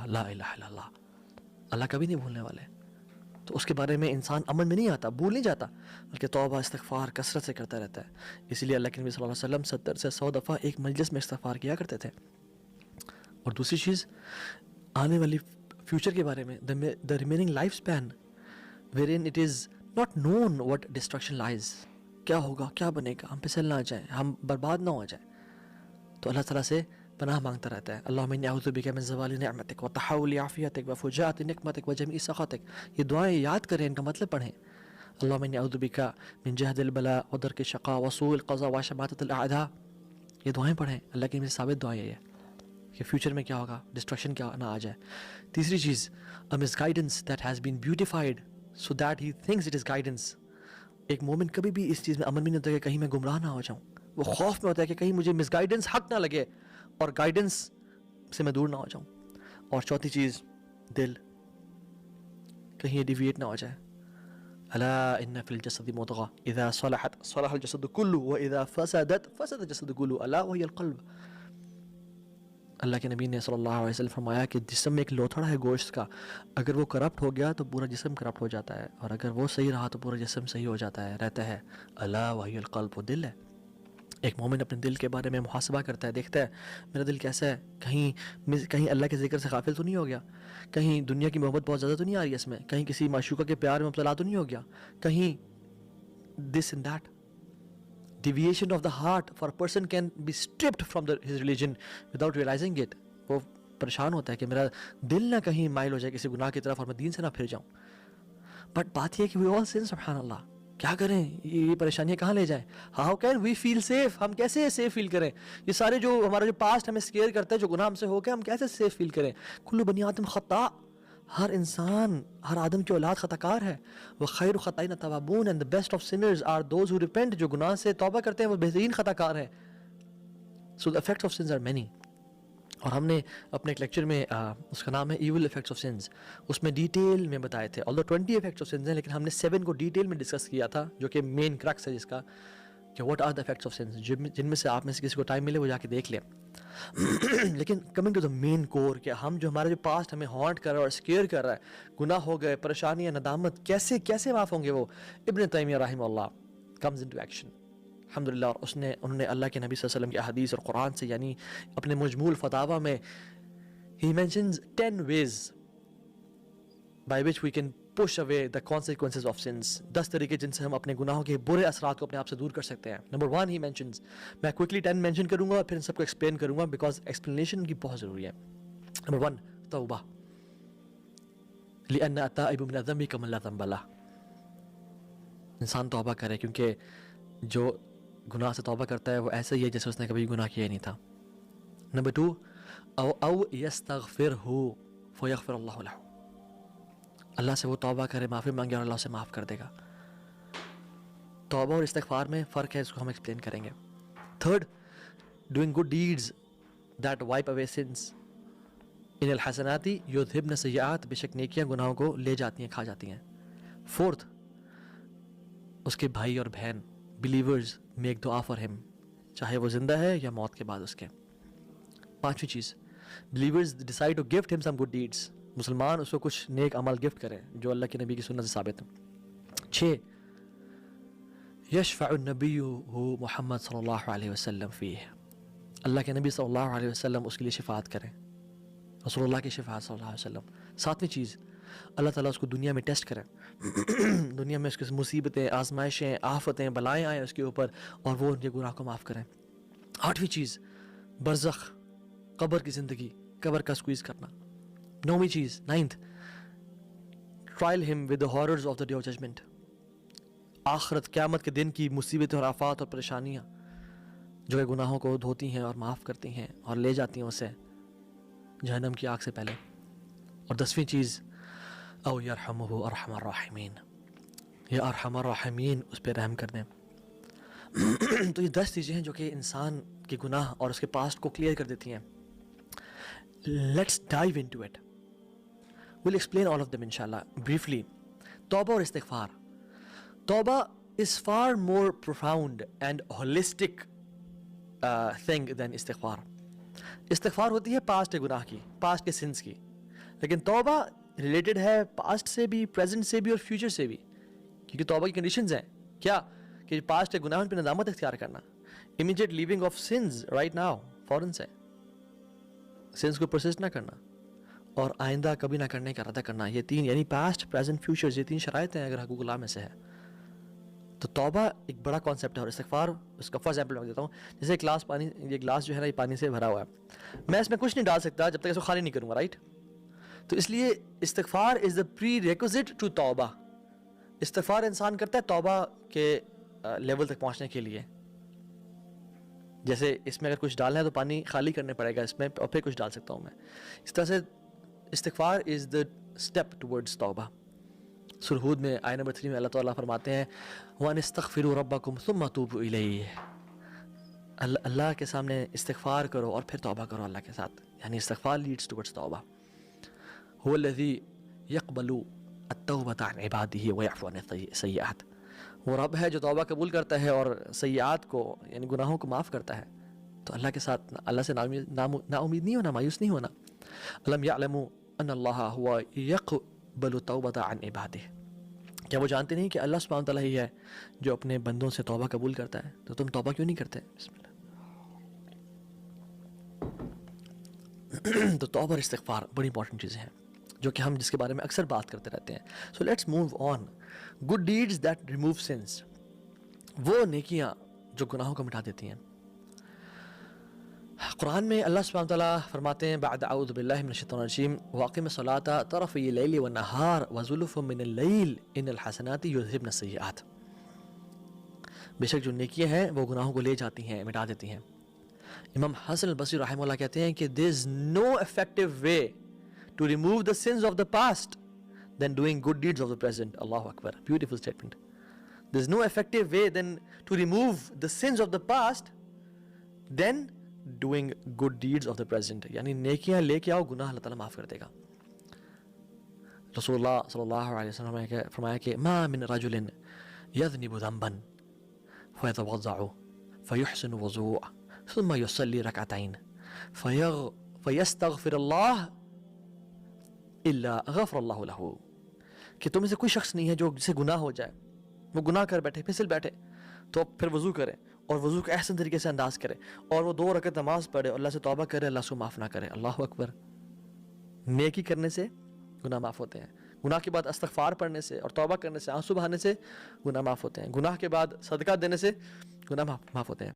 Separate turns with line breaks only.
لا الہ الا اللہ. اللہ کبھی نہیں بھولنے والے. تو اس کے بارے میں انسان امن میں نہیں آتا, بھول نہیں جاتا, بلکہ توبہ استغفار کثرت سے کرتا رہتا ہے. اسی لیے اللہ کے نبی صلی اللہ علیہ وسلم 70 سے 100 دفعہ ایک مجلس میں استغفار کیا کرتے تھے. اور دوسری چیز, آنے والی فیوچر کے بارے میں, the remaining life span where in it is not known what destruction lies, کیا ہوگا, کیا بنے گا, ہم پھسل نہ جائیں, ہم برباد نہ ہو جائیں. تو اللہ تعالیٰ سے پناہ مانگتا رہتا ہے. اللہم انی اعوذ بک من زوال نعمتک وتحول عافیتک وفجاءۃ نقمتک وجمیع سخطک. یہ دعائیں یاد کریں, ان کا مطلب پڑھیں. اللہم انی اعوذ بک من جہد البلاء ودرک الشقاء وسوء القضاء وشماتۃ الاعداء. یہ دعائیں پڑھیں, اللہ کی مجھے ثابت دعائیں یہ ہے کہ فیوچر میں کیا ہوگا, ڈسٹرکشن کیا نہ آ جائے. تیسری چیز, misguidance that has been beautified so that he thinks it is guidance. ایک مومن کبھی بھی اس چیز میں امن بھی نہیں ہوتا کہ کہیں میں گمراہ نہ ہو جاؤں. وہ خوف میں ہوتا ہے کہ کہیں مجھے مس گائیڈنس حق نہ لگے اور گائیڈنس سے میں دور نہ ہو جاؤں. اور چوتھی چیز, دل, کہیں یہ ڈیویٹ نہ ہو جائے. الا ان فی الجسد مضغہ اذا صلحت صلح الجسد کلہ واذا فسدت فسد الجسد کلہ الا وہی القلب. اللہ کے نبی نے صلی اللہ علیہ وسلم فرمایا کہ جسم میں ایک لوتھڑا ہے گوشت کا, اگر وہ کرپٹ ہو گیا تو پورا جسم کرپٹ ہو جاتا ہے, اور اگر وہ صحیح رہا تو پورا جسم صحیح ہو جاتا ہے, رہتا ہے. الا وہی القلب, وہ دل ہے. ایک مومن اپنے دل کے بارے میں محاسبہ کرتا ہے, دیکھتا ہے میرا دل کیسا ہے, کہیں اللہ کے ذکر سے غافل تو نہیں ہو گیا, کہیں دنیا کی محبت بہت زیادہ تو نہیں آ رہی ہے اس میں, کہیں کسی معشوقہ کے پیار میں مبتلا تو نہیں ہو گیا, کہیں this and that. Deviation of the heart for a person can be stripped from his religion without realizing it. وہ پریشان ہوتا ہے کہ میرا دل نہ کہیں مائل ہو جائے کسی گناہ کی طرف اور میں دین سے نہ پھر جاؤں. بٹ بات یہ ہے کہ we all sin, سبحان اللہ. کیا کریں, یہ پریشانیاں کہاں لے جائیں. How can we feel safe, ہم کیسے سیف فیل کریں. یہ سارے جو ہمارا جو پاسٹ ہمیں اسکیئر کرتا ہے, جو گناہ ہم سے ہو گیا, ہم کیسے سیف فیل کریں. کل بنی آدم خطاء, ہر انسان, ہر آدم کی اولاد خطا کار ہے. وہ خیر خطائین التوابون, and the best of sinners are those who repent. جو گناہ سے توبہ کرتے ہیں وہ بہترین خطا کار ہیں. So the effects of sins are many. اور ہم نے اپنے ایک لیکچر میں اس کا نام ہے ایول افیکٹس آف سنز, اس میں ڈیٹیل میں بتائے تھے. although 20 افیکٹس آف سنز ہیں, لیکن ہم نے 7 کو ڈیٹیل میں ڈسکس کیا تھا, جو کہ مین کرکس ہے جس کا, کہ what are the effects of sins, جن میں سے آپ میں سے کسی کو ٹائم ملے وہ جا کے دیکھ لیں. لیکن کمنگ ٹو دا مین کور, کہ ہم جو ہمارا جو پاسٹ ہمیں ہانٹ کر رہا ہے اور اسکیئر کر رہا ہے, گناہ ہو گئے, پریشانیاں, ندامت, کیسے معاف ہوں گے وہ. ابن تیمیہ رحمہ اللہ کمز انٹو ایکشن الحمدللہ. اور انہوں نے اللہ کے نبی صلی اللہ علیہ وسلم کی احادیث اور قرآن سے, یعنی اپنے مجموع الفتاویٰ میں he mentions 10 ways by which we can push away the consequences of sins. 10 طریقے جن سے ہم اپنے گناہوں کے برے اثرات کو اپنے آپ سے دور کر سکتے ہیں. نمبر 1 he mentions, میں کوئکلی 10 مینشن کروں گا اور پھر ان سب کو ایکسپلین کروں گا بیکاز ایکسپلینیشن کی بہت ضروری ہے. نمبر 1 توبہ, لأن التائب من الذنب كمن لا ذنب له. انسان توبہ کرے کیونکہ جو گناہ سے توبہ کرتا ہے وہ ایسا ہی ہے جیسے اس نے کبھی گناہ کیا ہی نہیں تھا. نمبر 2 او یستغفرہ فیغفر اللہ لہ, اللہ سے وہ توبہ کرے, معافی مانگے اور اللہ اسے معاف کر دے گا. توبہ اور استغفار میں فرق ہے, اس کو ہم ایکسپلین کریں گے. 3rd, doing good deeds that wipe away sins. ان الحسنات یذہبن السیئات, بے شک نیکیاں گناہوں کو لے جاتی ہیں, کھا جاتی ہیں. 4th, اس کے بھائی اور بہن بلیورز میک دعا فار ہم, چاہے وہ زندہ ہے یا موت کے بعد اس کے. 5ویں چیز, بلیورز ڈیسائڈ ٹو گفٹ ہم سم گڈ ڈیڈس, مسلمان اس کو کچھ نیک عمل گفٹ کریں جو اللہ کے نبی کی سنت سے ثابت ہے. 6, یشفع النبی محمد صلی اللہ علیہ وسلم فیہ, اللہ کے نبی صلی اللہ علیہ وسلم اس کے لیے شفاعت کریں, رسول اللہ کی شفاعت صلی اللہ علیہ وسلم. 7ویں چیز, اللہ تعالیٰ اس کو دنیا میں ٹیسٹ کریں, دنیا میں اس کے مصیبتیں, آزمائشیں, آفتیں, بلائیں آئیں اس کے اوپر اور وہ ان کے گناہ کو معاف کریں. 8ویں چیز, برزخ, قبر کی زندگی, قبر کا سکویز کرنا. 9ویں چیز, 9th, ٹرائل ہم with the horrors of the day of judgment, آخرت قیامت کے دن کی مصیبتیں اور آفات اور پریشانیاں جو کہ گناہوں کو دھوتی ہیں اور معاف کرتی ہیں اور لے جاتی ہیں اسے جہنم کی آگ سے پہلے. اور 10ویں چیز, او یرحمہ ارحم الراحمین, یا ارحم الراحمین اس پہ رحم کر دیں. تو یہ 10 چیزیں ہیں جو کہ انسان کے گناہ اور اس کے پاسٹ کو کلیئر کر دیتی ہیں. Let's dive into it. We'll explain all of them inshallah briefly. توبہ اور استغفار. توبہ is far more profound and holistic thing than استغفار. استغفار ہوتی ہے پاسٹ گناہ کی, پاسٹ کے سنس کی, لیکن توبہ ریلیٹڈ ہے پاسٹ سے بھی, پریزنٹ سے بھی اور فیوچر سے بھی, کیونکہ توبہ کی کنڈیشنز ہیں کیا کہ پاسٹ کے گناہوں پہ ندامت اختیار کرنا, immediate leaving of sins right now, فوراً سے سنز کو پرسسٹ نہ کرنا, اور آئندہ کبھی نہ کرنے کا ارادہ کرنا. یہ تین یعنی پاسٹ, پریزنٹ, فیوچر, یہ تین شرائط ہیں اگر حقوق اللہ میں سے ہے. تو توبہ ایک بڑا کانسیپٹ ہے, اور استغفار اس کا فار ایگزامپل میں دیتا ہوں. جیسے گلاس پانی, یہ گلاس جو ہے نا یہ پانی سے بھرا ہوا ہے, میں اس میں کچھ نہیں ڈال سکتا جب تک اس کو خالی نہیں کروں گا, رائٹ؟ تو اس لیے استغفار از دا پری ریکوزٹ ٹو توبہ. استغفار انسان کرتا ہے توبہ کے لیول تک پہنچنے کے لیے. جیسے اس میں اگر کچھ ڈالنا ہے تو پانی خالی کرنے پڑے گا اس میں, اور پھر کچھ ڈال سکتا ہوں میں. اس طرح سے استغفار از دا اسٹیپ ٹورڈز توبہ. سورہ ہود میں آیت نمبر 3 میں اللہ تعالیٰ فرماتے ہیں وَأَنِ اسْتَغْفِرُوا رَبَّكُمْ ثُمَّ تُوبُوا إِلَيْهِ, اللہ کے سامنے استغفار کرو اور پھر توبہ کرو اللہ کے ساتھ, یعنی استغفار لیڈز ٹورڈز توبہ. هو الذي يقبل التوبة عن عباده ويعفو عن السيئات, وہ رب ہے جو توبہ قبول کرتا ہے اور سیئات کو یعنی گناہوں کو معاف کرتا ہے. تو اللہ کے ساتھ اللہ سے نا امید نہیں ہونا, مایوس نہیں ہونا. الم يعلموا ان اللہ هو يقبل التوبة عن عباده, کیا وہ جانتے نہیں کہ اللہ سبحانہ وتعالیٰ ہی ہے جو اپنے بندوں سے توبہ قبول کرتا ہے؟ تو تم توبہ کیوں نہیں کرتے؟ بسم اللہ. تو توبہ اور استغفار بڑی امپورٹنٹ چیزیں ہیں جو کہ ہم جس کے بارے میں اکثر بات کرتے رہتے ہیں. So let's move on. Good deeds that remove sins, وہ نیکیاں جو گناہوں کو مٹا دیتی ہیں. قرآن میں اللہ سبحانہ وتعالیٰ فرماتے ہیں بعد اعوذ باللہ من الشیطان الرجیم واقم الصلاۃ طرفی اللیل والنہار وزلفا من اللیل ان الحسنات یذہبن السیئات. بے شک جو نیکیاں ہیں وہ گناہوں کو لے جاتی ہیں, مٹا دیتی ہیں. امام حسن البصری رحمہ اللہ کہتے ہیں کہ there is no effective way to remove the sins of the past than doing good deeds of the present. Allahu Akbar, beautiful statement. There is no effective way than to remove the sins of the past than doing good deeds of the present. یعنی نیکیاں لے کے آؤ, گناہ اللہ تعالیٰ معاف کر دے گا. رسول اللہ صلی اللہ علیہ وسلم نے فرمایا کہ ما من رجل يذنب ذنبا فيتوضع فيحسن وضوء ثم يصلي ركعتين فيستغفر الله الا غفر الله له. کہ تم میں سے کوئی شخص نہیں ہے جو جسے گناہ ہو جائے, وہ گناہ کر بیٹھے, پھسل بیٹھے, تو پھر وضو کرے اور وضو کو احسن طریقے سے انداز کرے اور وہ 2 رکعت نماز پڑھے اور اللہ سے توبہ کرے, اللہ اس کو معاف نہ کرے. اللہ اکبر. نیکی کرنے سے گناہ معاف ہوتے ہیں, گناہ کے بعد استغفار پڑھنے سے اور توبہ کرنے سے, آنسو بہانے سے گناہ معاف ہوتے ہیں, گناہ کے بعد صدقہ دینے سے گناہ معاف ہوتے ہیں.